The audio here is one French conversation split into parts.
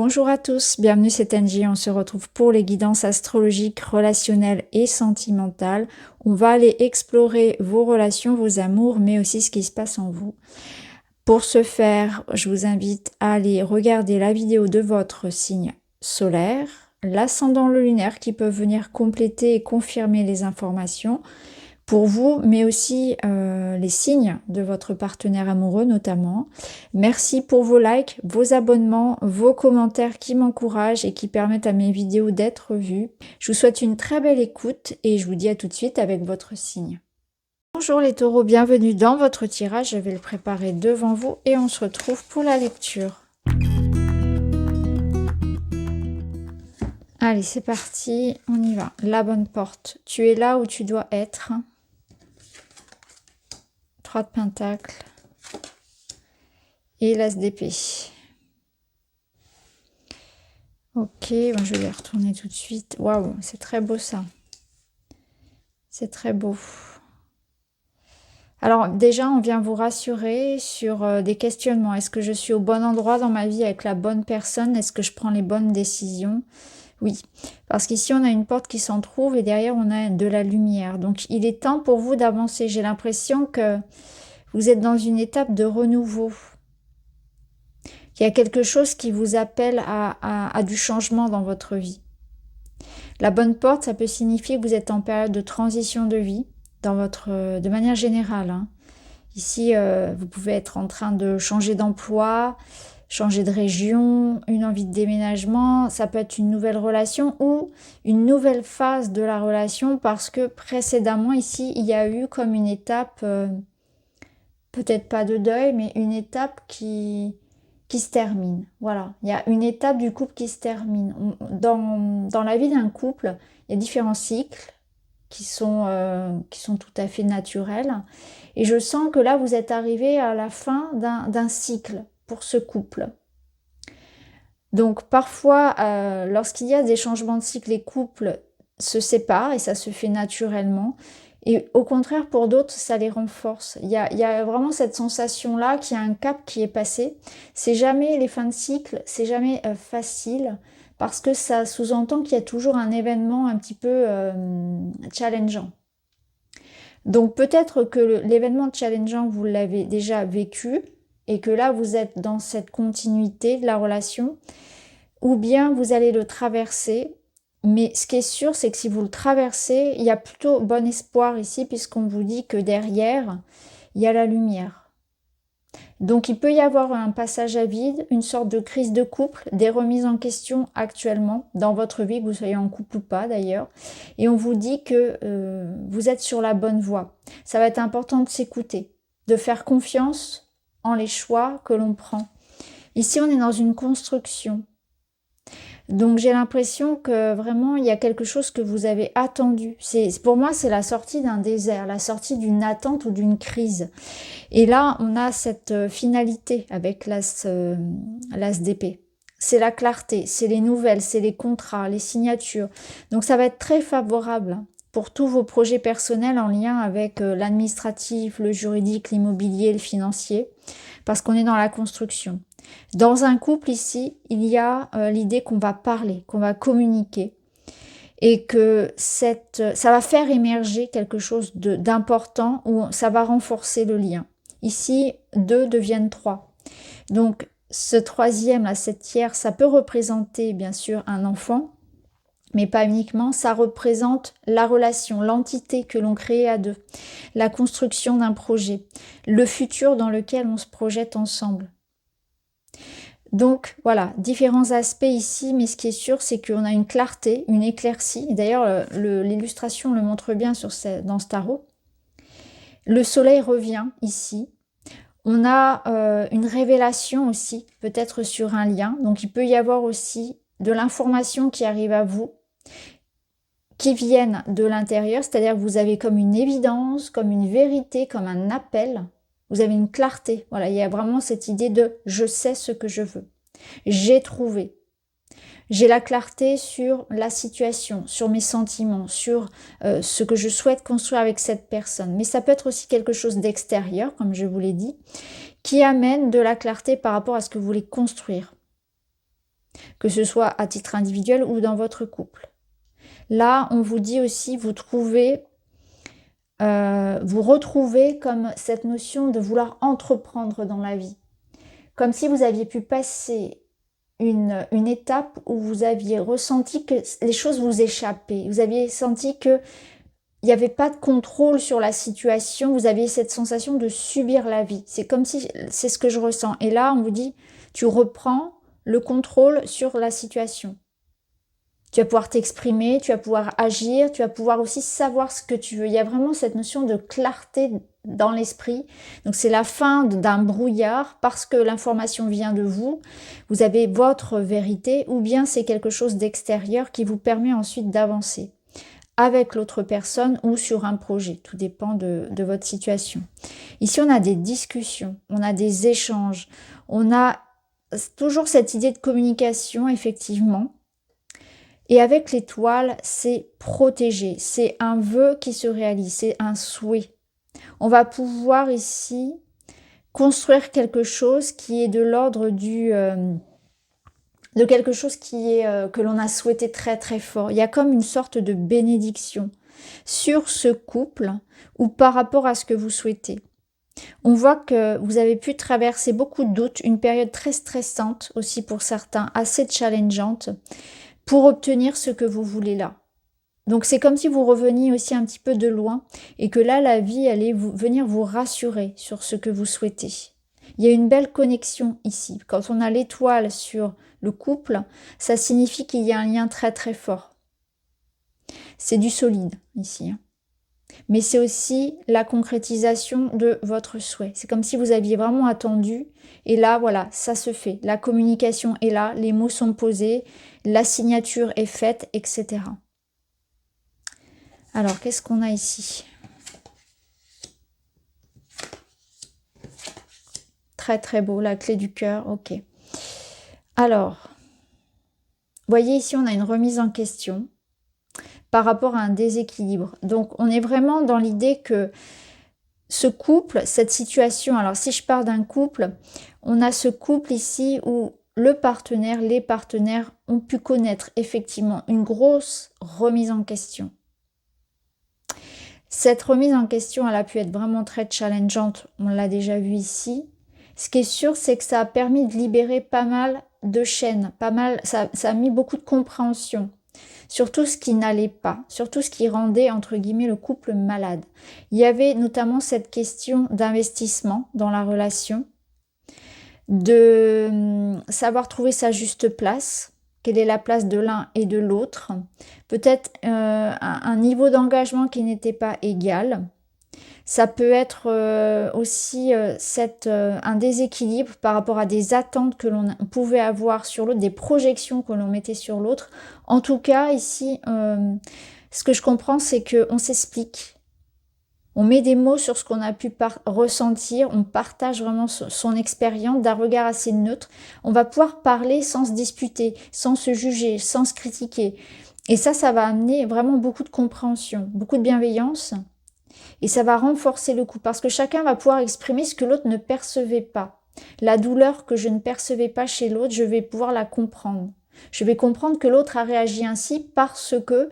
Bonjour à tous, bienvenue c'est Angie, on se retrouve pour les guidances astrologiques, relationnelles et sentimentales. On va aller explorer vos relations, vos amours, mais aussi ce qui se passe en vous. Pour ce faire, je vous invite à aller regarder la vidéo de votre signe solaire, l'ascendant, le lunaire qui peuvent venir compléter et confirmer les informations pour vous, mais aussi les signes de votre partenaire amoureux notamment. Merci pour vos likes, vos abonnements, vos commentaires qui m'encouragent et qui permettent à mes vidéos d'être vues. Je vous souhaite une très belle écoute et je vous dis à tout de suite avec votre signe. Bonjour les taureaux, bienvenue dans votre tirage. Je vais le préparer devant vous et on se retrouve pour la lecture. Allez, c'est parti, on y va. La bonne porte. Tu es là où tu dois être. 3 de Pentacles et l'As d'épée. Ok, bon, je vais les retourner tout de suite. Waouh, c'est très beau ça. C'est très beau. Alors déjà, on vient vous rassurer sur des questionnements. Est-ce que je suis au bon endroit dans ma vie avec la bonne personne? Est-ce que je prends les bonnes décisions? Oui, parce qu'ici, on a une porte qui s'en trouve et derrière, on a de la lumière. Donc, il est temps pour vous d'avancer. J'ai l'impression que vous êtes dans une étape de renouveau. Il y a quelque chose qui vous appelle à du changement dans votre vie. La bonne porte, ça peut signifier que vous êtes en période de transition de vie, de manière générale. Hein. Ici, vous pouvez être en train de changer d'emploi, changer de région, une envie de déménagement. Ça peut être une nouvelle relation ou une nouvelle phase de la relation parce que précédemment, ici, il y a eu comme une étape, peut-être pas de deuil, mais une étape qui se termine. Voilà, il y a une étape du couple qui se termine. Dans la vie d'un couple, il y a différents cycles qui sont tout à fait naturels. Et je sens que là, vous êtes arrivé à la fin d'un cycle pour ce couple. Donc parfois, lorsqu'il y a des changements de cycle, les couples se séparent et ça se fait naturellement. Et au contraire, pour d'autres, ça les renforce. Il y a vraiment cette sensation-là qu'il y a un cap qui est passé. C'est jamais les fins de cycle, c'est jamais facile, parce que ça sous-entend qu'il y a toujours un événement un petit peu challengeant. Donc peut-être que l'événement challengeant, vous l'avez déjà vécu, et que là, vous êtes dans cette continuité de la relation, ou bien vous allez le traverser. Mais ce qui est sûr, c'est que si vous le traversez, il y a plutôt bon espoir ici, puisqu'on vous dit que derrière, il y a la lumière. Donc il peut y avoir un passage à vide, une sorte de crise de couple, des remises en question actuellement, dans votre vie, que vous soyez en couple ou pas d'ailleurs. Et on vous dit que vous êtes sur la bonne voie. Ça va être important de s'écouter, de faire confiance en les choix que l'on prend. Ici, on est dans une construction. Donc j'ai l'impression que vraiment il y a quelque chose que vous avez attendu. Pour moi, c'est la sortie d'un désert, la sortie d'une attente ou d'une crise. Et là, on a cette finalité avec l'As d'épée. C'est la clarté, c'est les nouvelles, c'est les contrats, les signatures. Donc ça va être très favorable pour tous vos projets personnels en lien avec l'administratif, le juridique, l'immobilier, le financier, parce qu'on est dans la construction. Dans un couple ici, il y a l'idée qu'on va parler, qu'on va communiquer et que ça va faire émerger quelque chose d'important où ça va renforcer le lien. Ici, 2 deviennent 3. Donc, ce troisième, cette tiers, ça peut représenter bien sûr un enfant, mais pas uniquement, ça représente la relation, l'entité que l'on crée à deux, la construction d'un projet, le futur dans lequel on se projette ensemble. Donc voilà, différents aspects ici, mais ce qui est sûr, c'est qu'on a une clarté, une éclaircie. D'ailleurs, l'illustration le montre bien dans ce tarot. Le soleil revient ici. On a une révélation aussi, peut-être sur un lien. Donc il peut y avoir aussi de l'information qui arrive à vous, qui viennent de l'intérieur, c'est-à-dire que vous avez comme une évidence, comme une vérité, comme un appel. Vous avez une clarté. Voilà, il y a vraiment cette idée de « je sais ce que je veux ». J'ai trouvé. J'ai la clarté sur la situation, sur mes sentiments, sur ce que je souhaite construire avec cette personne. Mais ça peut être aussi quelque chose d'extérieur, comme je vous l'ai dit, qui amène de la clarté par rapport à ce que vous voulez construire. que ce soit à titre individuel ou dans votre couple. Là, on vous dit aussi, vous retrouvez comme cette notion de vouloir entreprendre dans la vie. Comme si vous aviez pu passer une étape où vous aviez ressenti que les choses vous échappaient. Vous aviez senti que il n'y avait pas de contrôle sur la situation. Vous aviez cette sensation de subir la vie. C'est comme si, c'est ce que je ressens. Et là, on vous dit, tu reprends le contrôle sur la situation. Tu vas pouvoir t'exprimer, tu vas pouvoir agir, tu vas pouvoir aussi savoir ce que tu veux. Il y a vraiment cette notion de clarté dans l'esprit. Donc c'est la fin d'un brouillard parce que l'information vient de vous. Vous avez votre vérité ou bien c'est quelque chose d'extérieur qui vous permet ensuite d'avancer avec l'autre personne ou sur un projet. Tout dépend de votre situation. Ici, on a des discussions, on a des échanges, on a toujours cette idée de communication, effectivement. Et avec l'étoile, c'est protégé, c'est un vœu qui se réalise, c'est un souhait. On va pouvoir ici construire quelque chose qui est de l'ordre de quelque chose qui est que l'on a souhaité très très fort. Il y a comme une sorte de bénédiction sur ce couple ou par rapport à ce que vous souhaitez. On voit que vous avez pu traverser beaucoup de doutes, une période très stressante aussi pour certains, assez challengeante, pour obtenir ce que vous voulez là. Donc c'est comme si vous reveniez aussi un petit peu de loin et que là la vie allait venir vous rassurer sur ce que vous souhaitez. Il y a une belle connexion ici. Quand on a l'étoile sur le couple, ça signifie qu'il y a un lien très très fort. C'est du solide ici. Mais c'est aussi la concrétisation de votre souhait. C'est comme si vous aviez vraiment attendu et là voilà, ça se fait. La communication est là, les mots sont posés, la signature est faite, etc. Alors, qu'est-ce qu'on a ici? Très très beau, la clé du cœur, ok. Alors, voyez ici, on a une remise en question par rapport à un déséquilibre. Donc, on est vraiment dans l'idée que ce couple, cette situation, alors si je pars d'un couple, on a ce couple ici où le partenaire, les partenaires ont pu connaître effectivement une grosse remise en question. Cette remise en question, elle a pu être vraiment très challengeante, on l'a déjà vu ici. Ce qui est sûr, c'est que ça a permis de libérer pas mal de chaînes, ça a mis beaucoup de compréhension sur tout ce qui n'allait pas, sur tout ce qui rendait, entre guillemets, le couple malade. Il y avait notamment cette question d'investissement dans la relation, de savoir trouver sa juste place, quelle est la place de l'un et de l'autre, peut-être un niveau d'engagement qui n'était pas égal. Ça peut être aussi un déséquilibre par rapport à des attentes que l'on pouvait avoir sur l'autre, des projections que l'on mettait sur l'autre. En tout cas, ici, ce que je comprends, c'est qu'on s'explique. On met des mots sur ce qu'on a pu ressentir, on partage vraiment son expérience d'un regard assez neutre. On va pouvoir parler sans se disputer, sans se juger, sans se critiquer. Et ça va amener vraiment beaucoup de compréhension, beaucoup de bienveillance. Et ça va renforcer le couple parce que chacun va pouvoir exprimer ce que l'autre ne percevait pas. La douleur que je ne percevais pas chez l'autre, je vais pouvoir la comprendre. Je vais comprendre que l'autre a réagi ainsi parce que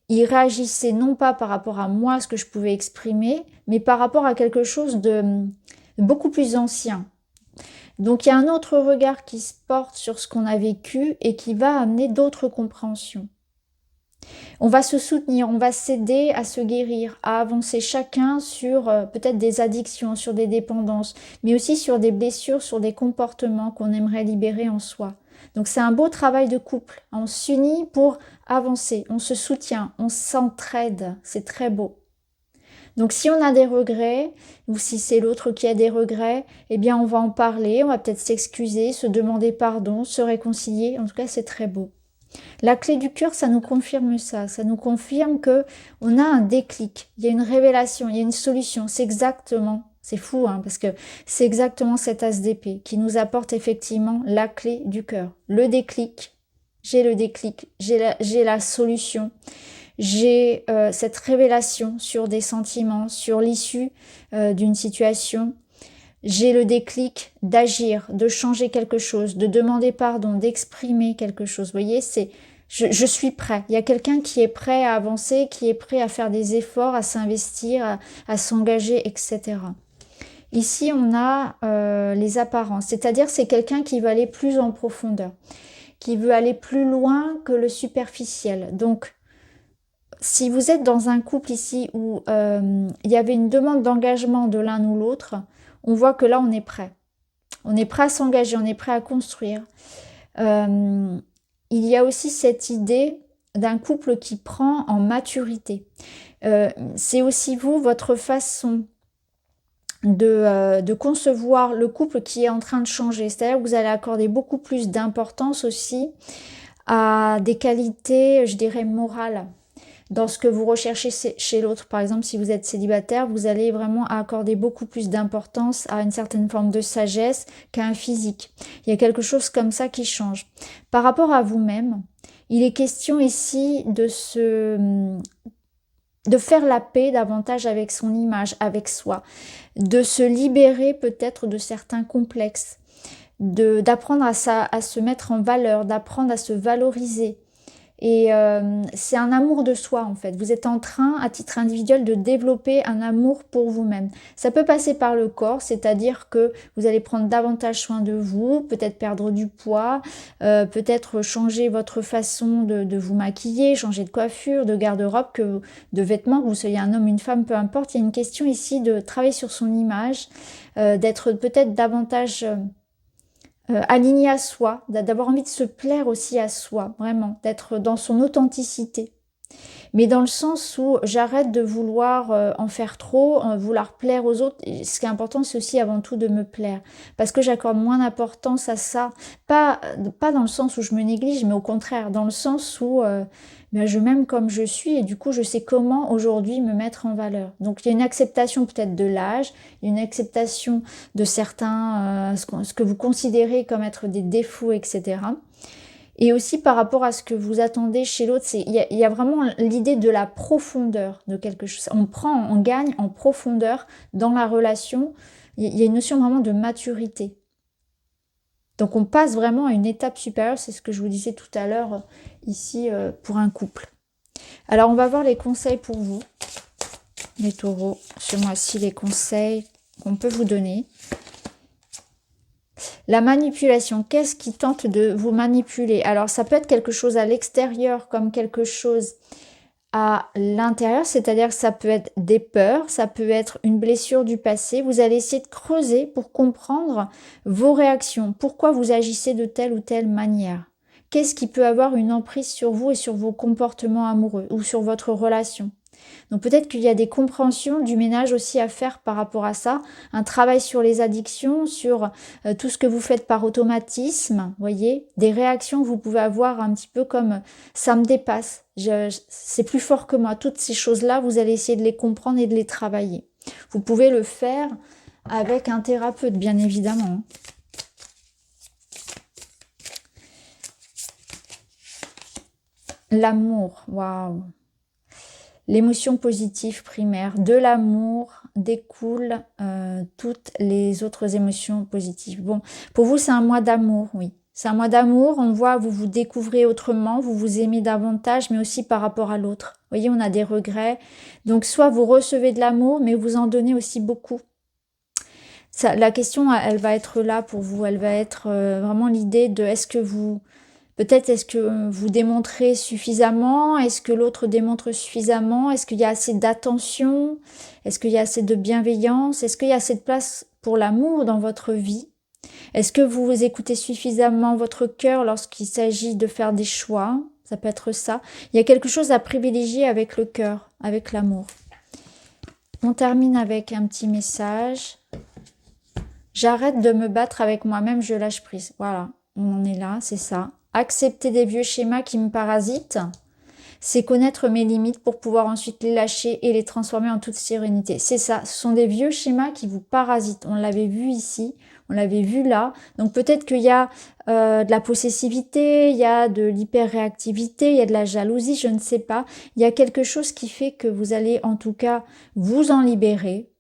il réagissait non pas par rapport à moi, ce que je pouvais exprimer, mais par rapport à quelque chose de beaucoup plus ancien. Donc il y a un autre regard qui se porte sur ce qu'on a vécu et qui va amener d'autres compréhensions. On va se soutenir, on va s'aider à se guérir, à avancer chacun sur peut-être des addictions, sur des dépendances, mais aussi sur des blessures, sur des comportements qu'on aimerait libérer en soi. Donc c'est un beau travail de couple. On s'unit pour avancer, on se soutient, on s'entraide. C'est très beau. Donc si on a des regrets, ou si c'est l'autre qui a des regrets, eh bien on va en parler, on va peut-être s'excuser, se demander pardon, se réconcilier. En tout cas, c'est très beau. La clé du cœur, ça nous confirme ça. Ça nous confirme que on a un déclic, il y a une révélation, il y a une solution. C'est exactement, c'est fou, hein, parce que c'est exactement cet as d'épée qui nous apporte effectivement la clé du cœur. Le déclic, j'ai la solution. J'ai cette révélation sur des sentiments, sur l'issue d'une situation. j'ai le déclic d'agir, de changer quelque chose, de demander pardon, d'exprimer quelque chose. Vous voyez, je suis prêt. Il y a quelqu'un qui est prêt à avancer, qui est prêt à faire des efforts, à s'investir, à s'engager, etc. Ici, on a les apparences, c'est-à-dire c'est quelqu'un qui va aller plus en profondeur, qui veut aller plus loin que le superficiel. Donc, si vous êtes dans un couple ici où il y avait une demande d'engagement de l'un ou l'autre, on voit que là, on est prêt. On est prêt à s'engager, on est prêt à construire. Il y a aussi cette idée d'un couple qui prend en maturité. C'est aussi vous, votre façon de concevoir le couple qui est en train de changer. C'est-à-dire que vous allez accorder beaucoup plus d'importance aussi à des qualités, je dirais, morales dans ce que vous recherchez chez l'autre. Par exemple, si vous êtes célibataire, vous allez vraiment accorder beaucoup plus d'importance à une certaine forme de sagesse qu'à un physique. Il y a quelque chose comme ça qui change. Par rapport à vous-même, il est question ici de faire la paix davantage avec son image, avec soi, de se libérer peut-être de certains complexes, d'apprendre à se mettre en valeur, d'apprendre à se valoriser. Et c'est un amour de soi en fait. Vous êtes en train, à titre individuel, de développer un amour pour vous-même. Ça peut passer par le corps, c'est-à-dire que vous allez prendre davantage soin de vous, peut-être perdre du poids, peut-être changer votre façon de vous maquiller, changer de coiffure, de garde-robe, de vêtements, que vous soyez un homme, une femme, peu importe. Il y a une question ici de travailler sur son image, d'être peut-être davantage aligné à soi, d'avoir envie de se plaire aussi à soi, vraiment, d'être dans son authenticité. Mais dans le sens où j'arrête de vouloir en faire trop, vouloir plaire aux autres. Et ce qui est important, c'est aussi avant tout de me plaire. Parce que j'accorde moins d'importance à ça. Pas dans le sens où je me néglige, mais au contraire, dans le sens où je m'aime comme je suis et du coup, je sais comment aujourd'hui me mettre en valeur. Donc, il y a une acceptation peut-être de l'âge, une acceptation de certains, ce que vous considérez comme être des défauts, etc. Et aussi par rapport à ce que vous attendez chez l'autre, il y a vraiment l'idée de la profondeur de quelque chose. On gagne en profondeur dans la relation. Il y a une notion vraiment de maturité. Donc on passe vraiment à une étape supérieure, c'est ce que je vous disais tout à l'heure ici pour un couple. Alors on va voir les conseils pour vous, les taureaux, ce mois-ci, les conseils qu'on peut vous donner. La manipulation, qu'est-ce qui tente de vous manipuler? Alors ça peut être quelque chose à l'extérieur comme quelque chose à l'intérieur, c'est-à-dire que ça peut être des peurs, ça peut être une blessure du passé. Vous allez essayer de creuser pour comprendre vos réactions, pourquoi vous agissez de telle ou telle manière. Qu'est-ce qui peut avoir une emprise sur vous et sur vos comportements amoureux ou sur votre relation? Donc peut-être qu'il y a des compréhensions du ménage aussi à faire par rapport à ça, un travail sur les addictions, sur tout ce que vous faites par automatisme, voyez, des réactions que vous pouvez avoir un petit peu comme ça me dépasse, c'est plus fort que moi. Toutes ces choses-là, vous allez essayer de les comprendre et de les travailler. Vous pouvez le faire avec un thérapeute, bien évidemment. L'amour, waouh! L'émotion positive primaire, de l'amour découlent toutes les autres émotions positives. Bon, pour vous, c'est un mois d'amour, oui. C'est un mois d'amour, on voit, vous vous découvrez autrement, vous vous aimez davantage, mais aussi par rapport à l'autre. Vous voyez, on a des regrets. Donc, soit vous recevez de l'amour, mais vous en donnez aussi beaucoup. Ça, la question, elle va être là pour vous. Elle va être vraiment l'idée de est-ce que vous... Peut-être est-ce que vous démontrez suffisamment? Est-ce que l'autre démontre suffisamment? Est-ce qu'il y a assez d'attention? Est-ce qu'il y a assez de bienveillance? Est-ce qu'il y a assez de place pour l'amour dans votre vie? Est-ce que vous écoutez suffisamment votre cœur lorsqu'il s'agit de faire des choix? Ça peut être ça. Il y a quelque chose à privilégier avec le cœur, avec l'amour. On termine avec un petit message. J'arrête de me battre avec moi-même, je lâche prise. Voilà, on en est là, c'est ça. Accepter des vieux schémas qui me parasitent, c'est connaître mes limites pour pouvoir ensuite les lâcher et les transformer en toute sérénité. C'est ça, ce sont des vieux schémas qui vous parasitent. On l'avait vu ici, on l'avait vu là. Donc peut-être qu'il y a de la possessivité, il y a de l'hyperréactivité, il y a de la jalousie, je ne sais pas. Il y a quelque chose qui fait que vous allez en tout cas vous en libérer.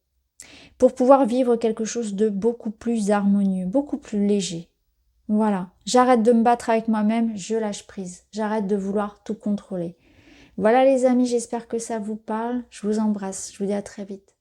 pour pouvoir vivre quelque chose de beaucoup plus harmonieux, beaucoup plus léger. Voilà, j'arrête de me battre avec moi-même, je lâche prise. J'arrête de vouloir tout contrôler. Voilà les amis, j'espère que ça vous parle. Je vous embrasse, je vous dis à très vite.